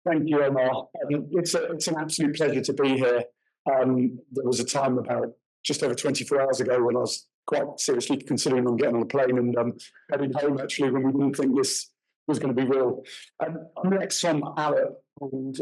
Thank you, Omar. It's an absolute pleasure to be here. There was a time about just over 24 hours ago when I was quite seriously considering on getting on a plane and heading home, actually, when we didn't think this was going to be real. I'm next from Arup, and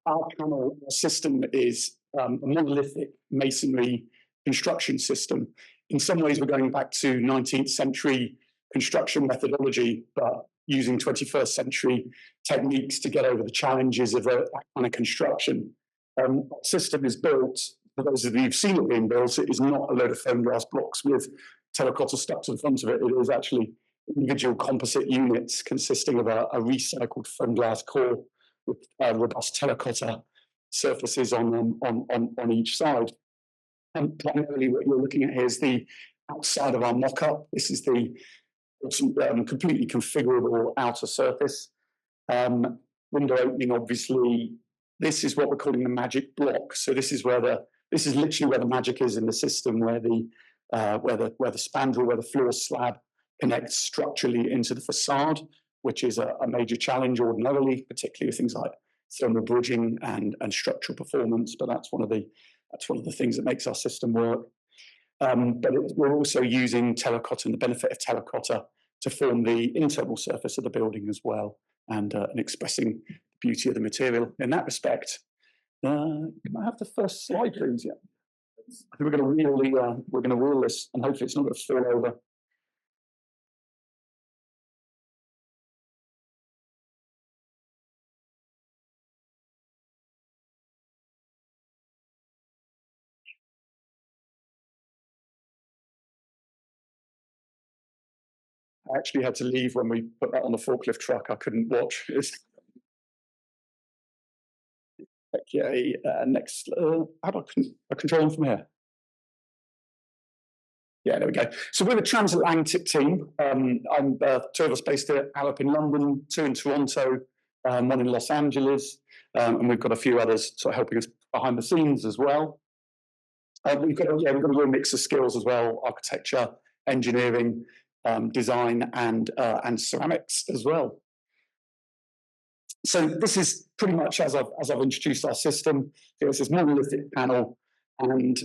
our panel our system is a monolithic masonry construction system. In some ways, we're going back to 19th century construction methodology, but using 21st century techniques to get over the challenges of that kind of construction. The system is built, for those of you who've seen it being built, it is not a load of foam glass blocks with terracotta stuck to the front of it. It is actually individual composite units consisting of a recycled foam glass core with robust terracotta surfaces on each side. And primarily what you're looking at here is the outside of our mock-up. This is the completely configurable outer surface. Window opening, obviously, this is what we're calling the magic block. So this is literally where the magic is in the system, where the spandrel, where the floor slab connects structurally into the facade, which is a major challenge ordinarily, particularly with things like thermal bridging and structural performance. But that's one of the things that makes our system work. We're also using terracotta and the benefit of terracotta to form the internal surface of the building as well, and expressing the beauty of the material in that respect. Can I have the first slide, please? Yeah, I think we're going to wheel this, and hopefully it's not going to fall over. I actually had to leave when we put that on the forklift truck. I couldn't watch. Okay, next. How do I control them from here? Yeah, there we go. So we're a transatlantic team. I'm two of us based at Arup in London, two in Toronto, one in Los Angeles, and we've got a few others sort of helping us behind the scenes as well. We've got a real mix of skills as well: architecture, engineering, design, and ceramics as well. So this is pretty much as I've introduced our system. There's this monolithic panel, and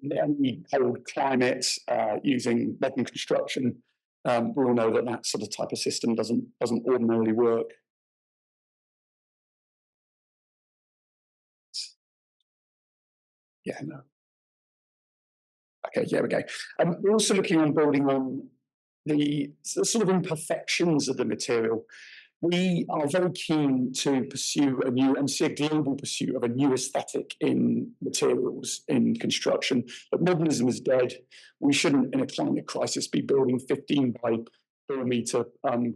any cold climate using modern construction, we all know that sort of type of system doesn't ordinarily work. Yeah, no. Okay, here we go. We're also looking on building on the sort of imperfections of the material. We are very keen to pursue see a global pursuit of a new aesthetic in materials in construction. But modernism is dead. We shouldn't, in a climate crisis, be building 15 by 4 meter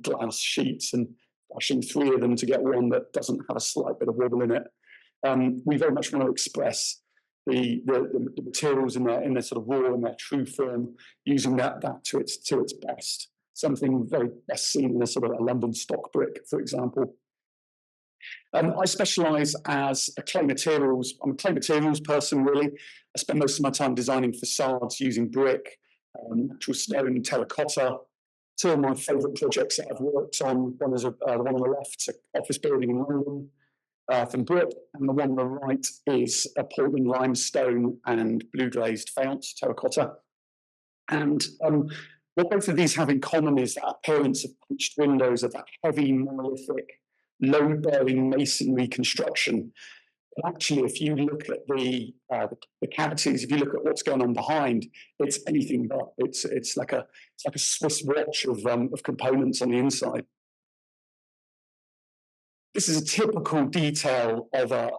glass sheets and flashing 3 of them to get one that doesn't have a slight bit of wobble in it. We very much want to express the materials in their sort of raw and their true form, using that to its best. Something very best seen in a sort of a London stock brick, for example. I specialise as a clay materials. I'm a clay materials person, really. I spend most of my time designing facades using brick, natural stone, terracotta. Two of my favourite projects that I've worked on, one is the one on the left, an office building in London from brick, and the one on the right is a Portland limestone and blue glazed faience terracotta. And what both of these have in common is that appearance of punched windows, of that heavy, monolithic, load-bearing masonry construction. But actually, if you look at the cavities, if you look at what's going on behind, it's anything but. It's like a Swiss watch of components on the inside. This is a typical detail of a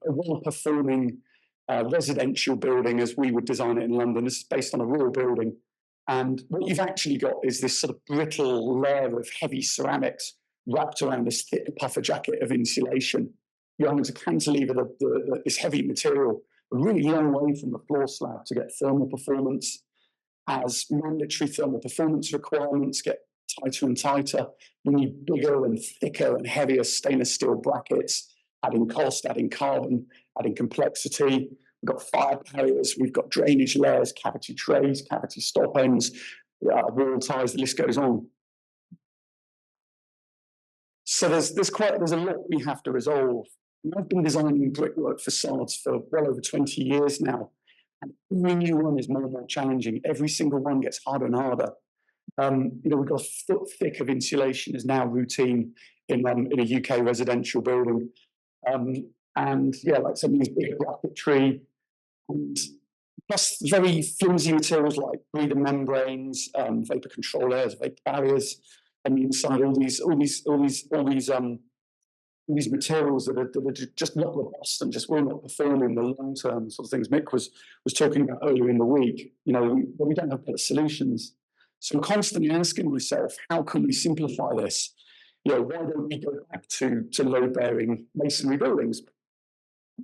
well-performing residential building as we would design it in London. This is based on a rural building. And what you've actually got is this sort of brittle layer of heavy ceramics wrapped around this thick puffer jacket of insulation. You're having to cantilever this heavy material a really long way from the floor slab to get thermal performance. As mandatory thermal performance requirements get tighter and tighter, we need bigger and thicker and heavier stainless steel brackets, adding cost, adding carbon, adding complexity. We've got fire barriers, we've got drainage layers, cavity trays, cavity stop ends, wall ties, the list goes on. So there's a lot we have to resolve. And I've been designing brickwork facades for well over 20 years now, and every new one is more and more challenging. Every single one gets harder and harder. We've got a foot thick of insulation is now routine in a UK residential building, and yeah, like some of these big bracketry, and plus very flimsy materials like breather membranes, vapor controllers, vapor barriers on the inside. All these materials that are just not robust and just will not perform in the long term. Sort of things Mick was talking about earlier in the week. We don't have better solutions. So I'm constantly asking myself, how can we simplify this? Why don't we go back to load-bearing masonry buildings?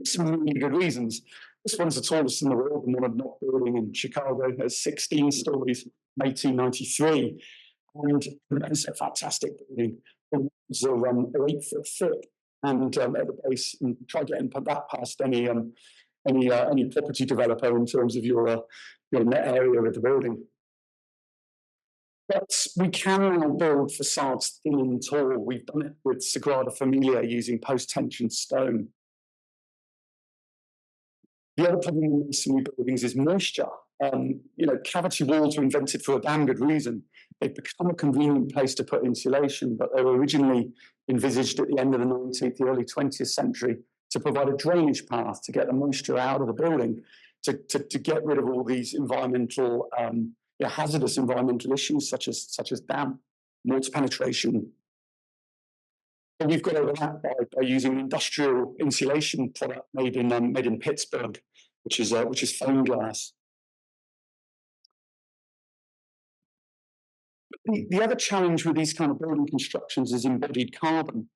Some really good reasons. This one's the tallest in the world, the one not building in Chicago. Has 16 stories, 1893, and it's a fantastic building. The walls are 8 foot thick, and at the base, and try getting that past any property developer in terms of your net area of the building. But we can now build facades thin and tall. We've done it with Sagrada Familia using post-tension stone. The other problem in masonry buildings is moisture. Cavity walls were invented for a damn good reason. They've become a convenient place to put insulation, but they were originally envisaged at the end of the 19th, the early 20th century to provide a drainage path to get the moisture out of the building, to get rid of all these environmental hazardous environmental issues such as damp, water penetration. But we've got over that by using an industrial insulation product made in Pittsburgh, which is foam glass. The other challenge with these kind of building constructions is embodied carbon.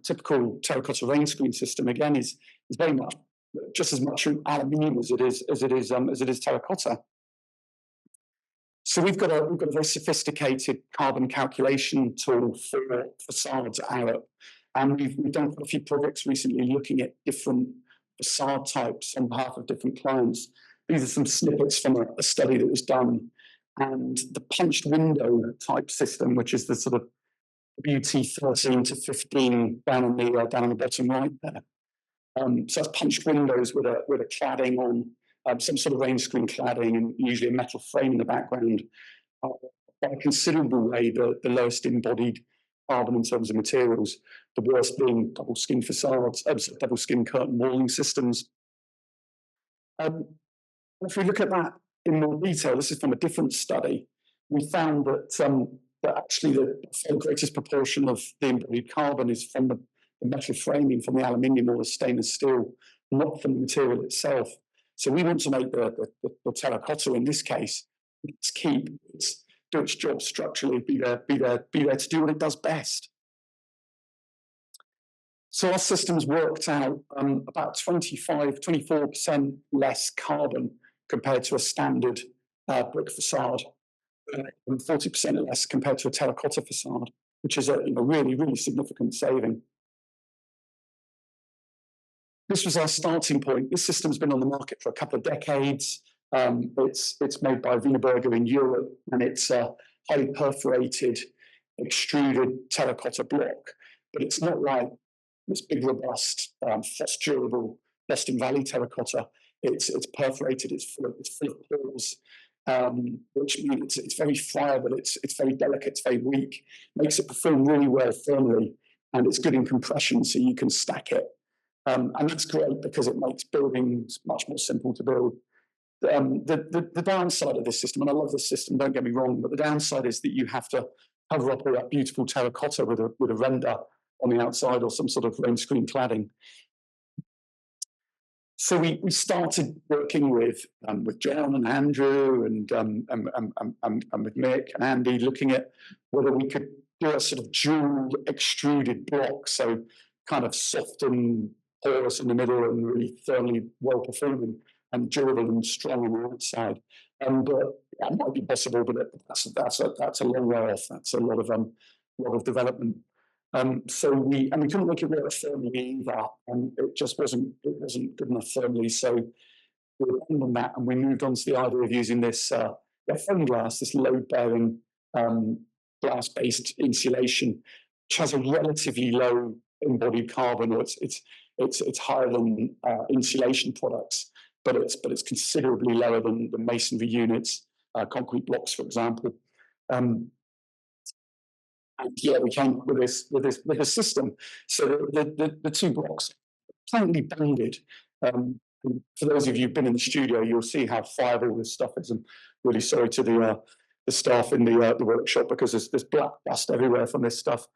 Typical terracotta rainscreen system again is very much just as much aluminium as it is terracotta. So we've got a very sophisticated carbon calculation tool for facades at Arup, and we've done quite a few projects recently looking at different facade types on behalf of different clients. These are some snippets from a study that was done, and the punched window type system, which is the sort of WT13 to 15 down on the bottom right there. So that's punched windows with a cladding on. Some sort of rainscreen cladding and usually a metal frame in the background, by a considerable way the lowest embodied carbon in terms of materials, the worst being double skin facades, double skin curtain walling systems. If we look at that in more detail, this is from a different study, we found that actually the greatest proportion of the embodied carbon is from the metal framing, from the aluminium or the stainless steel, not from the material itself. So we want to make the terracotta in this case, do its job structurally, be there to do what it does best. So our systems worked out about 24% less carbon compared to a standard brick facade, and 40% less compared to a terracotta facade, which is a really, really significant saving. This was our starting point. This system's been on the market for a couple of decades. It's made by Wienerberger in Europe, and it's a highly perforated, extruded terracotta block. But it's not like this big, robust, frost durable Boston Valley terracotta. It's perforated. It's full of pores, which means it's very friable. It's very delicate. It's very weak. Makes it perform really well thermally, and it's good in compression, so you can stack it. And that's great because it makes buildings much more simple to build. The downside of this system, and I love this system, don't get me wrong, but the downside is that you have to cover up all that beautiful terracotta with a render on the outside or some sort of rainscreen cladding. So we started working with John and Andrew and with Mick and Andy, looking at whether we could do a sort of dual extruded block, so kind of soft and porous in the middle and really thermally well performing and durable and strong on the outside. And that might be possible, but that's a long way off. That's a lot of development. So we couldn't make it work thermally either, and it just wasn't good enough thermally. So we abandoned that, and we moved on to the idea of using this foam glass, this load-bearing glass-based insulation. which has a relatively low embodied carbon, or it's higher than insulation products, but it's considerably lower than the masonry units, concrete blocks, for example. And yeah, we came up with this system. So the two blocks currently banded. For those of you who've been in the studio, you'll see how fired all this stuff is. I'm really sorry to the staff in the workshop, because there's black dust everywhere from this stuff.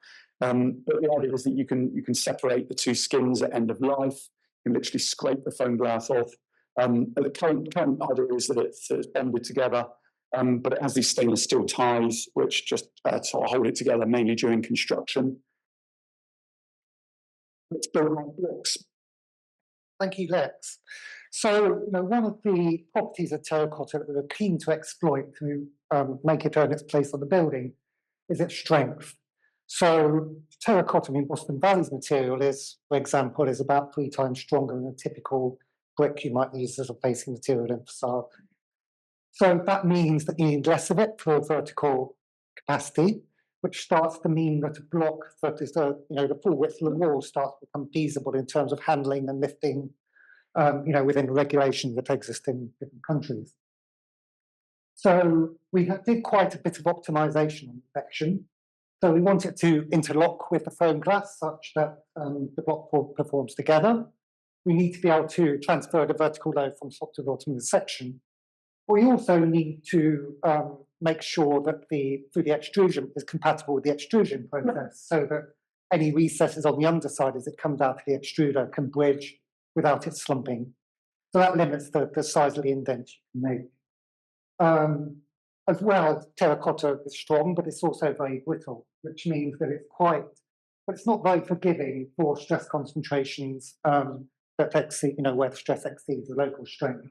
But the idea is that you can separate the two skins at end of life. You can literally scrape the foam glass off. The current idea is that it's bonded together, but it has these stainless steel ties which just sort of hold it together, mainly during construction. It's built on blocks. Thank you, Lex. So, one of the properties of terracotta that we're keen to exploit to make it earn its place on the building is its strength. So, terracotta, Boston Valley's material is, for example, is about 3 times stronger than a typical brick you might use as a facing material in facade. So that means that you need less of it for vertical capacity, which starts to mean that a block that is the full width of the wall starts to become feasible in terms of handling and lifting, within regulations that exist in different countries. So we did quite a bit of optimization on the section. So we want it to interlock with the foam glass such that the block performs together. We need to be able to transfer the vertical load from top to bottom of the section. We also need to make sure that through the extrusion is compatible with the extrusion process, so that any recesses on the underside as it comes out of the extruder can bridge without it slumping. So that limits the size of the indent you can make. As well, terracotta is strong, but it's also very brittle, which means that it's not very forgiving for stress concentrations that exceed, where the stress exceeds the local strength.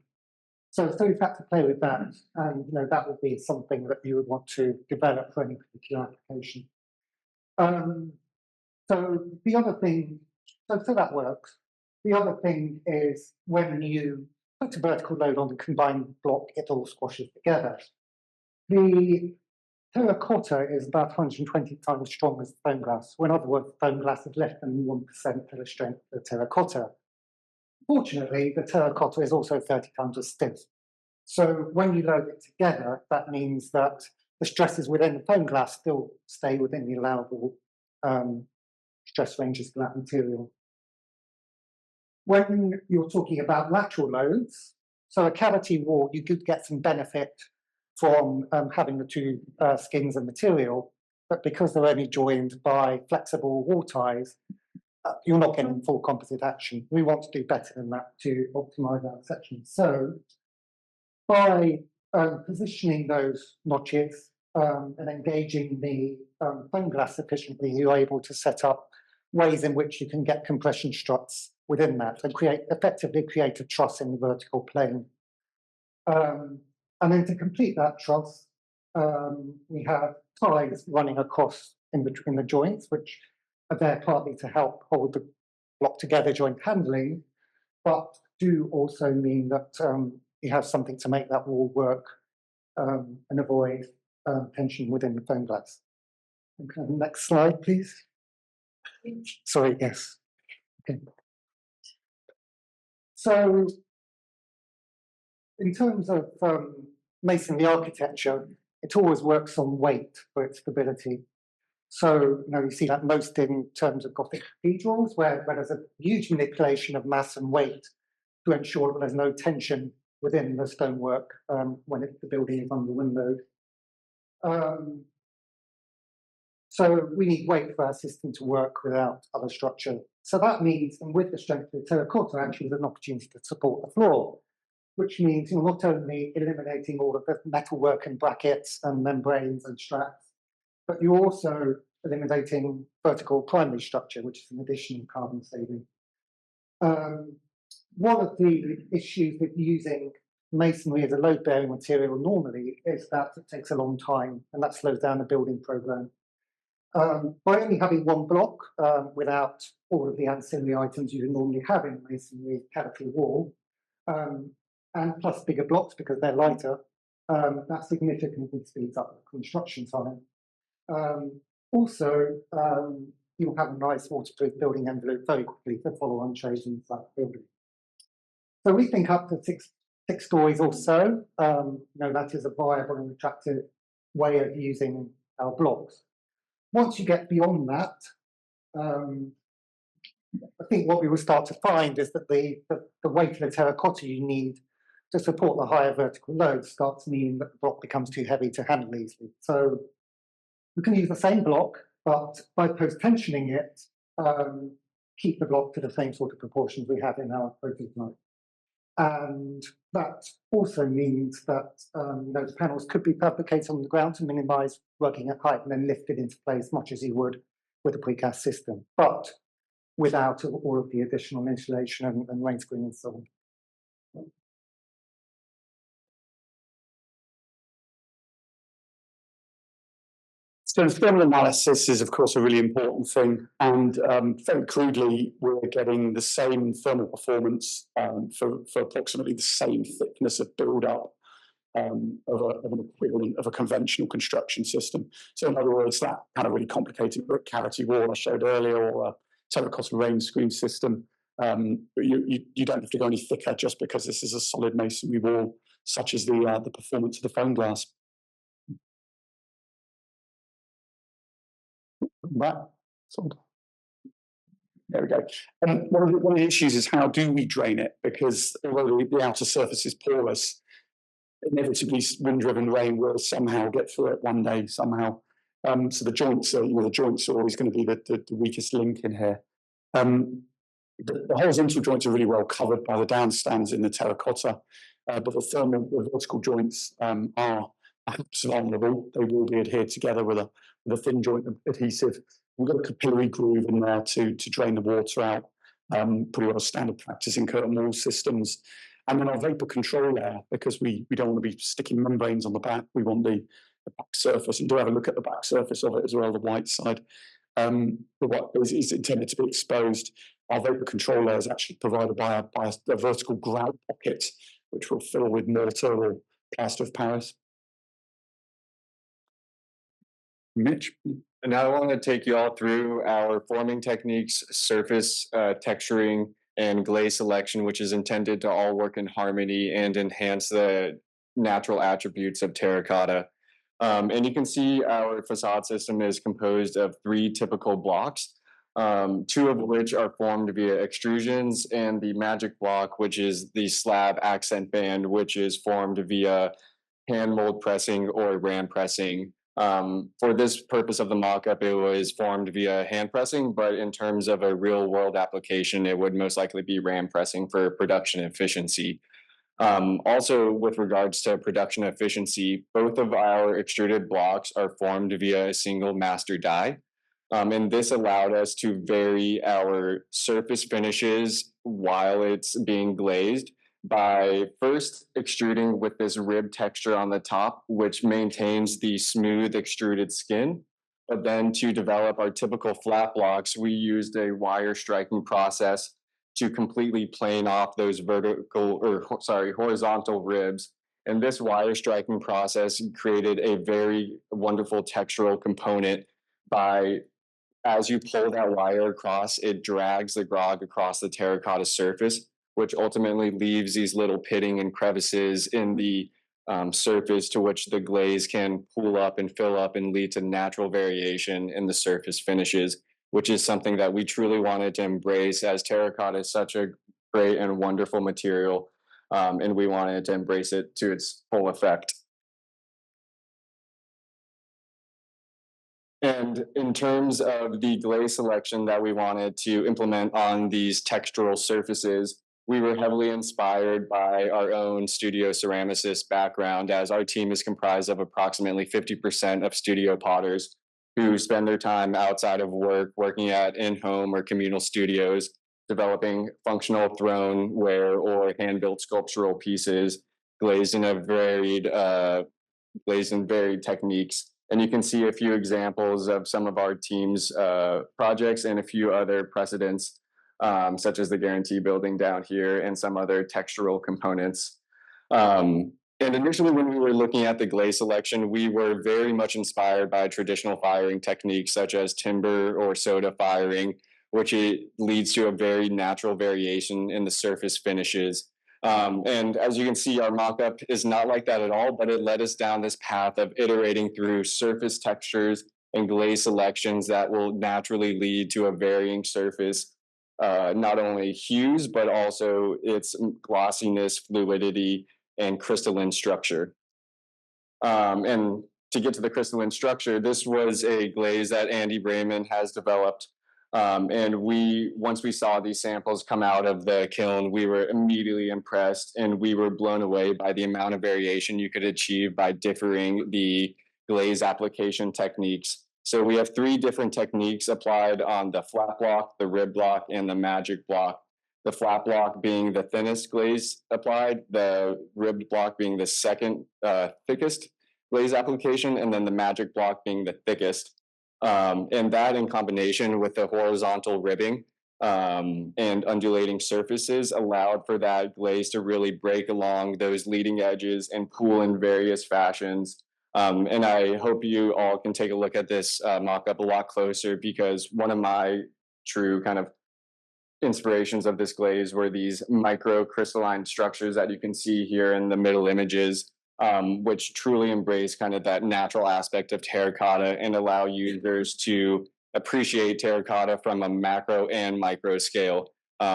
So you've had to play with that, and that would be something that you would want to develop for any particular application. So the other thing, so that works. The other thing is when you put a vertical load on the combined block, it all squashes together. The terracotta is about 120 times stronger as foam glass. In other words, foam glass is less than 1% of the strength of the terracotta. Fortunately, the terracotta is also 30 times as stiff. So when you load it together, that means that the stresses within the foam glass still stay within the allowable stress ranges for that material. When you're talking about lateral loads, so a cavity wall, you could get some benefit from having the two skins of material, but because they're only joined by flexible wall ties, you're not getting full composite action. We want to do better than that to optimize our section. So by positioning those notches and engaging the foam glass sufficiently, you're able to set up ways in which you can get compression struts within that and effectively create a truss in the vertical plane. And then to complete that truss, we have ties running across in the joints, which are there partly to help hold the block together during handling, but do also mean that you have something to make that wall work and avoid tension within the foam glass. Okay, next slide, please. Sorry, yes. Okay. So, in terms of masonry architecture, it always works on weight for its stability. So, you see that most in terms of Gothic cathedrals, where there's a huge manipulation of mass and weight to ensure that there's no tension within the stonework when the building is under windows. So we need weight for our system to work without other structure. So that means, and with the strength of the terracotta, actually there's an opportunity to support the floor, which means you're not only eliminating all of the metalwork and brackets and membranes and straps, but you're also eliminating vertical primary structure, which is an additional carbon saving. One of the issues with using masonry as a load-bearing material normally is that it takes a long time, and that slows down the building program. By only having one block without all of the ancillary items you would normally have in a masonry cavity wall, and plus bigger blocks because they're lighter, that significantly speeds up the construction time. Also, you'll have a nice waterproof building envelope very quickly to follow on changes in that building. So we think up to six stories or so, that is a viable and attractive way of using our blocks. Once you get beyond that, I think what we will start to find is that the weight of the terracotta you need to support the higher vertical load starts meaning that the block becomes too heavy to handle easily. So we can use the same block, but by post-tensioning it, keep the block to the same sort of proportions we have in our prototype. And that also means that those panels could be fabricated on the ground to minimize rugging at height and then lifted into place much as you would with a precast system, but without all of the additional insulation and rainscreen and so on. So thermal analysis is, of course, a really important thing, and very crudely, we're getting the same thermal performance for approximately the same thickness of build-up of an equivalent of a conventional construction system. So in other words, that kind of really complicated brick cavity wall I showed earlier, or a terracotta rainscreen system, you don't have to go any thicker just because this is a solid masonry wall, such as the performance of the foam glass. There we go. And one of the issues is, how do we drain it? Because although the outer surface is porous, inevitably wind-driven rain will somehow get through it one day somehow. So the joints are always going to be the weakest link in here. The horizontal joints are really well covered by the downstands in the terracotta, but the vertical joints are perhaps vulnerable. They will be adhered together with a thin joint adhesive. We've got a capillary groove in there to drain the water out. Pretty well standard practice in curtain wall systems. And then our vapor control layer, because we don't want to be sticking membranes on the back. We want the back surface, and do have a look at the back surface of it as well, the white side. The white is intended to be exposed. Our vapor control layer is actually provided by a vertical grout pocket, which will fill with mortar or plaster of Paris. Mitch? And now I want to take you all through our forming techniques, surface texturing, and glaze selection, which is intended to all work in harmony and enhance the natural attributes of terracotta. And you can see our facade system is composed of 3 typical blocks, 2 of which are formed via extrusions, and the magic block, which is the slab accent band, which is formed via hand mold pressing or ram pressing. For this purpose of the mock-up, it was formed via hand pressing, but in terms of a real-world application, it would most likely be ram pressing for production efficiency. Also, with regards to production efficiency, both of our extruded blocks are formed via a single master die. And this allowed us to vary our surface finishes while it's being glazed by first extruding with this rib texture on the top, which maintains the smooth extruded skin. But then to develop our typical flat blocks, we used a wire striking process to completely plane off those horizontal ribs. And this wire striking process created a very wonderful textural component by, as you pull that wire across, it drags the grog across the terracotta surface, which ultimately leaves these little pitting and crevices in the surface to which the glaze can pool up and fill up and lead to natural variation in the surface finishes, which is something that we truly wanted to embrace, as terracotta is such a great and wonderful material, and we wanted to embrace it to its full effect. And in terms of the glaze selection that we wanted to implement on these textural surfaces, we were heavily inspired by our own studio ceramicist background, as our team is comprised of approximately 50% of studio potters who spend their time outside of work, working at in-home or communal studios, developing functional throne-ware or hand-built sculptural pieces, glazed in varied techniques. And you can see a few examples of some of our team's projects and a few other precedents, such as the Guarantee Building down here and some other textural components. And initially, when we were looking at the glaze selection, we were very much inspired by traditional firing techniques such as timber or soda firing, which it leads to a very natural variation in the surface finishes. And as you can see, our mock-up is not like that at all, but it led us down this path of iterating through surface textures and glaze selections that will naturally lead to a varying surface, not only hues, but also its glossiness, fluidity, and crystalline structure. And to get to the crystalline structure, this was a glaze that Andy Brayman has developed. And once we saw these samples come out of the kiln, we were immediately impressed and we were blown away by the amount of variation you could achieve by differing the glaze application techniques. So we have 3 different techniques applied on the flat block, the rib block, and the magic block. The flat block being the thinnest glaze applied, the ribbed block being the second thickest glaze application, and then the magic block being the thickest. And that in combination with the horizontal ribbing and undulating surfaces allowed for that glaze to really break along those leading edges and pool in various fashions. And I hope you all can take a look at this mock-up a lot closer, because one of my true kind of inspirations of this glaze were these microcrystalline structures that you can see here in the middle images, which truly embrace kind of that natural aspect of terracotta and allow users to appreciate terracotta from a macro and micro scale,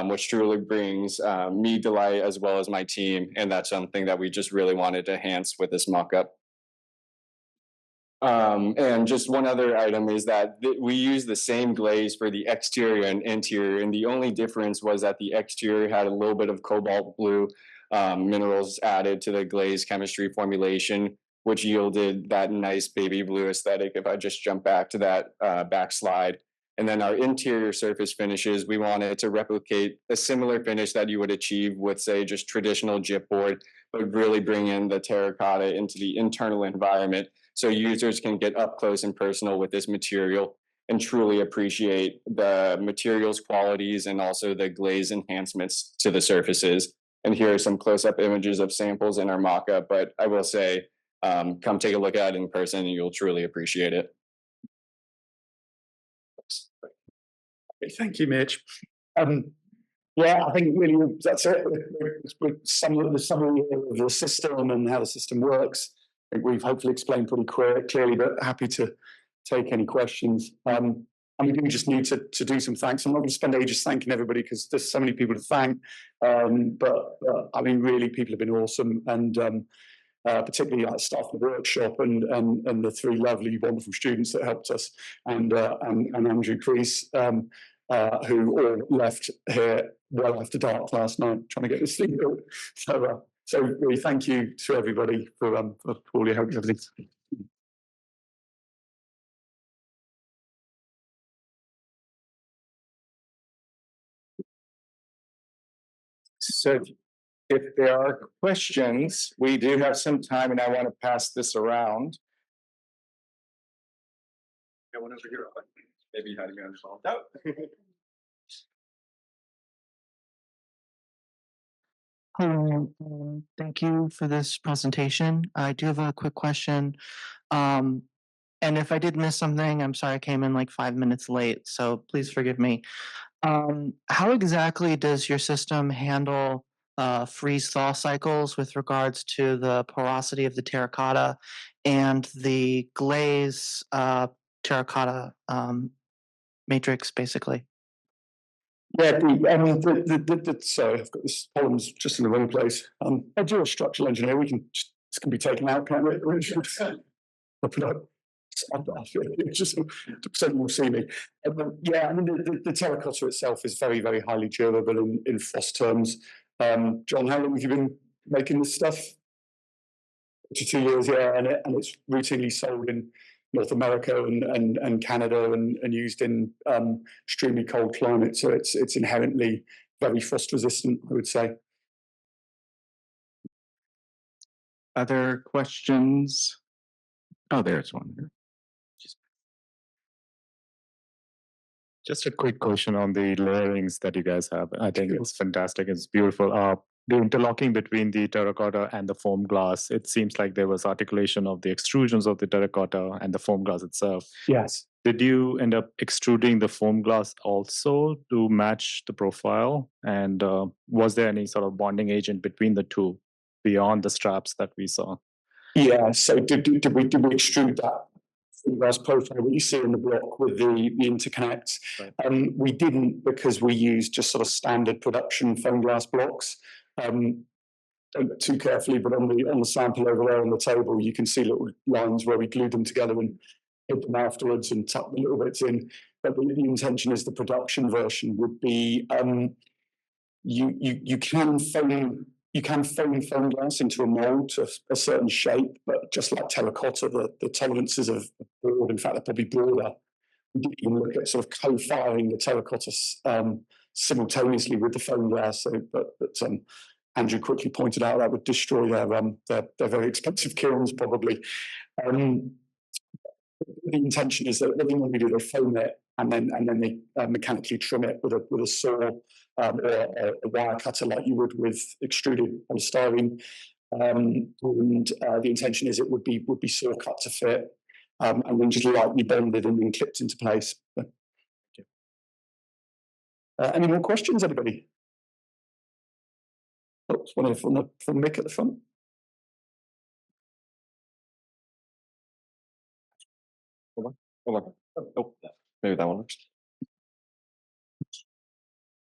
which truly brings me delight as well as my team. And that's something that we just really wanted to enhance with this mock-up. And just one other item is that we use the same glaze for the exterior and interior, and the only difference was that the exterior had a little bit of cobalt blue minerals added to the glaze chemistry formulation, which yielded that nice baby blue aesthetic. If I just jump back to that back slide. And then our interior surface finishes, we wanted to replicate a similar finish that you would achieve with, say, just traditional gypboard, but really bring in the terracotta into the internal environment, so users can get up close and personal with this material and truly appreciate the material's qualities and also the glaze enhancements to the surfaces. And here are some close-up images of samples in our mock-up, but I will say, come take a look at it in person and you'll truly appreciate it. Thank you, Mitch. Yeah, I think really that's it. With some of the summary of the system and how the system works, I think we've hopefully explained pretty clearly, but happy to take any questions. And we do just need to do some thanks. I'm not going to spend ages thanking everybody because there's so many people to thank. But I mean, really, people have been awesome, and particularly like staff of the workshop and the 3 lovely, wonderful students that helped us, and Andrew Crease, who all left here well after dark last night trying to get this thing built. So really thank you to everybody for all your help and everything. So if there are questions, we do have some time, and I want to pass this around. One over here. Maybe you had me unsolved. Oh. Hello, thank you for this presentation. I do have a quick question. And if I did miss something, I'm sorry I came in like 5 minutes late, so please forgive me. How exactly does your system handle freeze-thaw cycles with regards to the porosity of the terracotta and the glaze terracotta matrix, basically? Yeah, sorry, I've got this columns just in the wrong place. I do a structural engineer. This can be taken out, can't it? Just so you'll see me. Yeah, I mean the terracotta itself is very, very highly durable in frost terms. John, how long have you been making this stuff? 2 years, yeah, and it's routinely sold in North America and Canada and used in extremely cold climates. So it's inherently very frost resistant, I would say. Other questions? Oh, there's one here. Just a quick question on the layerings that you guys have. I think it's fantastic. It's beautiful. the interlocking between the terracotta and the foam glass, it seems like there was articulation of the extrusions of the terracotta and the foam glass itself. Yes. Did you end up extruding the foam glass also to match the profile? And was there any sort of bonding agent between the two beyond the straps that we saw? Yeah. So did we extrude that glass profile that you see in the block with the interconnects? Right. We didn't, because we used just sort of standard production foam glass blocks. Don't look too carefully, but on the sample over there on the table, you can see little lines where we glued them together and hid them afterwards and tucked the little bits in. But the intention is the production version would be you can foam foam glass into a mold to a certain shape, but just like terracotta, the tolerances of broad, in fact, they're probably broader. We didn't even look at sort of co-firing the terracotta simultaneously with the foam glass. So, but Andrew quickly pointed out that would destroy their very expensive kilns, probably. The intention is that everything we do, they foam it and then they mechanically trim it with a saw or a wire cutter, like you would with extruded polystyrene. And the intention is it would be saw cut to fit, and then just lightly bonded and then clipped into place. Any more questions, anybody? Oh, one from Mick at the front. Hold on. Oh, maybe that one works.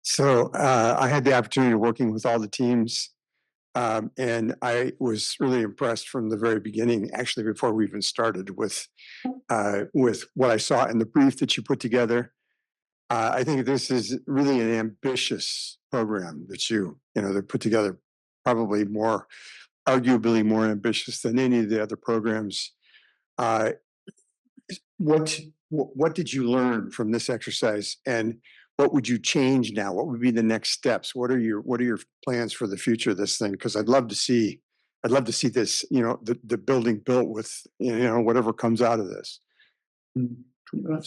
So I had the opportunity of working with all the teams, and I was really impressed from the very beginning, actually before we even started, with what I saw in the brief that you put together. I think this is really an ambitious program that they put together, probably arguably more ambitious than any of the other programs. What did you learn from this exercise, and what would you change now? What would be the next steps? What are your plans for the future of this thing? Because I'd love to see this, the building built with, whatever comes out of this. Yeah,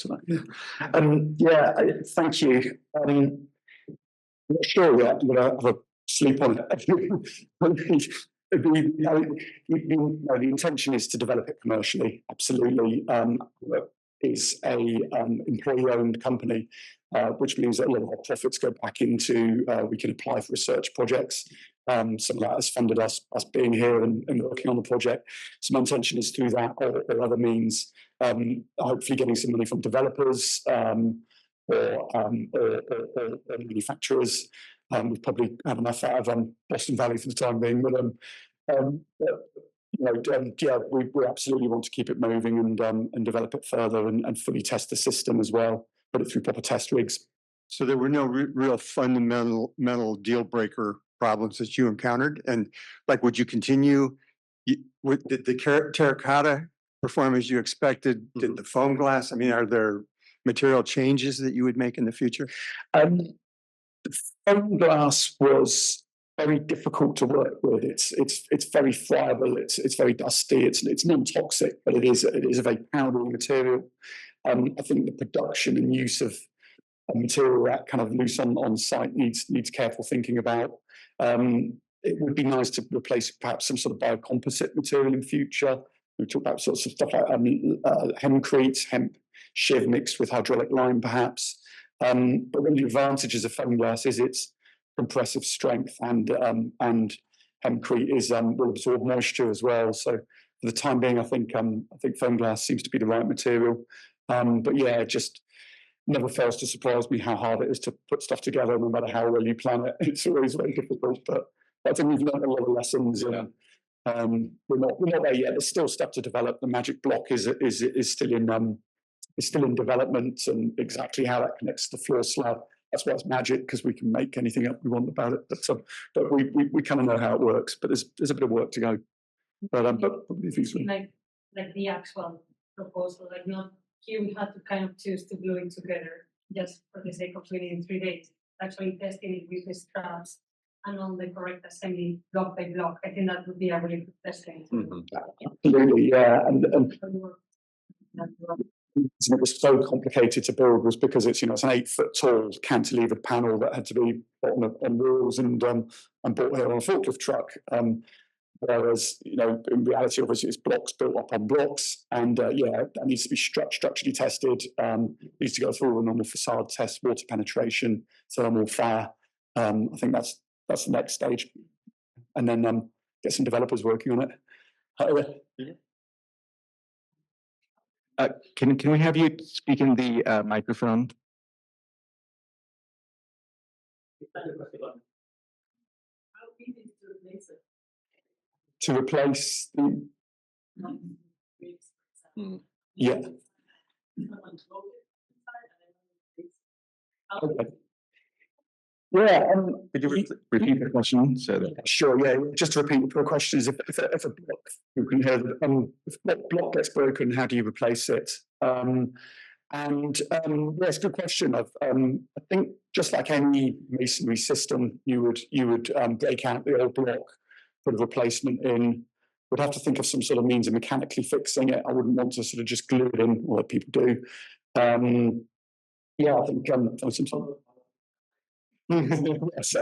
thank you. I'm not sure yet. I'm going to have a sleep on it. The intention is to develop it commercially. Absolutely, it's a employee-owned company, which means that a lot of our profits go back into. We can apply for research projects. Some of that has funded us being here and working on the project. So my intention is through that or other means, hopefully getting some money from developers or manufacturers. We've probably had enough out of Boston Valley for the time being, we absolutely want to keep it moving and develop it further and fully test the system as well, put it through proper test rigs. So there were no real fundamental deal breaker problems that you encountered, and would you continue? Did the terracotta perform as you expected? Did the foam glass? I mean, are there material changes that you would make in the future? The foam glass was very difficult to work with. It's very friable. It's very dusty. It's non-toxic, but it is a very powdery material. I think the production and use of a material that kind of loose on site needs careful thinking about. It would be nice to replace perhaps some sort of biocomposite material in future. We talk about sorts of stuff like hempcrete, hemp shiv mixed with hydraulic lime, perhaps. But one of the advantages of foam glass is its compressive strength, and hempcrete will absorb moisture as well. So for the time being, I think foam glass seems to be the right material. But yeah, it just never fails to surprise me how hard it is to put stuff together, no matter how well you plan it. It's always very difficult. But I think we've learned a lot of lessons. Yeah. We're not there yet. There's still stuff to develop. The magic block is still in development, and exactly how that connects to the floor slab. That's why it's magic, because we can make anything up we want about it. But we kind of know how it works. But there's a bit of work to go. But like the actual proposal, like not here we had to kind of choose to glue it together just for the sake of doing it in 3 days. Actually testing it with the straps and on the correct assembly block by block. I think that would be a really good testing. Absolutely, yeah. And reason it was so complicated to build was because it's, it's an 8 foot tall cantilevered panel that had to be put on wheels and brought here on a forklift truck. Whereas, in reality, obviously, it's blocks built up on blocks, and that needs to be structurally tested. Needs to go through a normal facade test, water penetration, thermal fire. I think that's the next stage, and then get some developers working on it. Can we have you speak in the microphone? To replace the yeah. Okay. Yeah, Could you repeat the question? Sure. Yeah, just to repeat the question is if a block, you can hear if a block gets broken, how do you replace it? It's a good question. I think just like any masonry system, you would break out the old block, put a replacement in. Would have to think of some sort of means of mechanically fixing it. I wouldn't want to sort of just glue it in, or let people do. I think some sort of yes.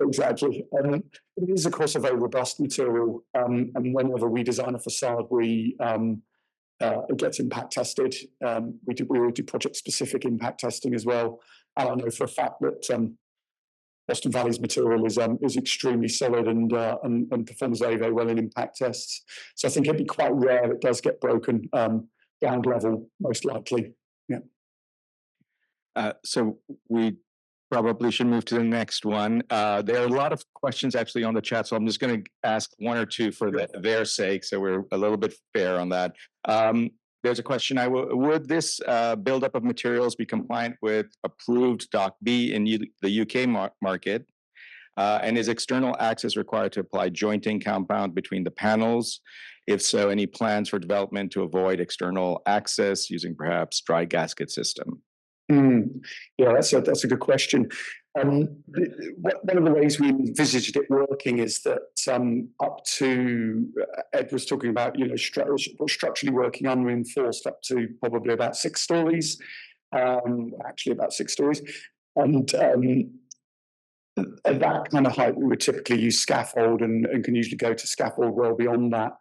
Exactly. It is, of course, a very robust material, and whenever we design a facade, it gets impact tested. We do project-specific impact testing as well. And I know for a fact that Boston Valley's material is extremely solid and performs very, very well in impact tests. So I think it'd be quite rare it does get broken ground level, most likely. Yeah. So we probably should move to the next one. There are a lot of questions actually on the chat, so I'm just going to ask one or two for their sake, so we're a little bit fair on that. There's a question: would this buildup of materials be compliant with approved Doc B in the UK market? And is external access required to apply jointing compound between the panels? If so, any plans for development to avoid external access using perhaps dry gasket system? Yeah, that's a good question. One of the ways we envisaged it working is that up to Ed was talking about, structurally working unreinforced up to probably about 6 stories, actually about 6 stories, and at that kind of height we would typically use scaffold and can usually go to scaffold well beyond that.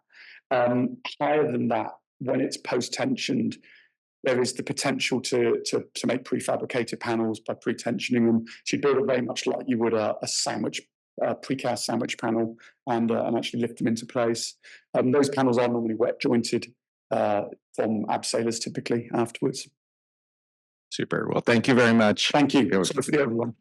Higher than that, when it's post-tensioned, there is the potential to make prefabricated panels by pre-tensioning them. So you build it very much like you would a sandwich, precast sandwich panel, and actually lift them into place. Those panels are normally wet jointed from abseilers typically afterwards. Super. Well, thank you very much. Thank you. Sorry for the overrun.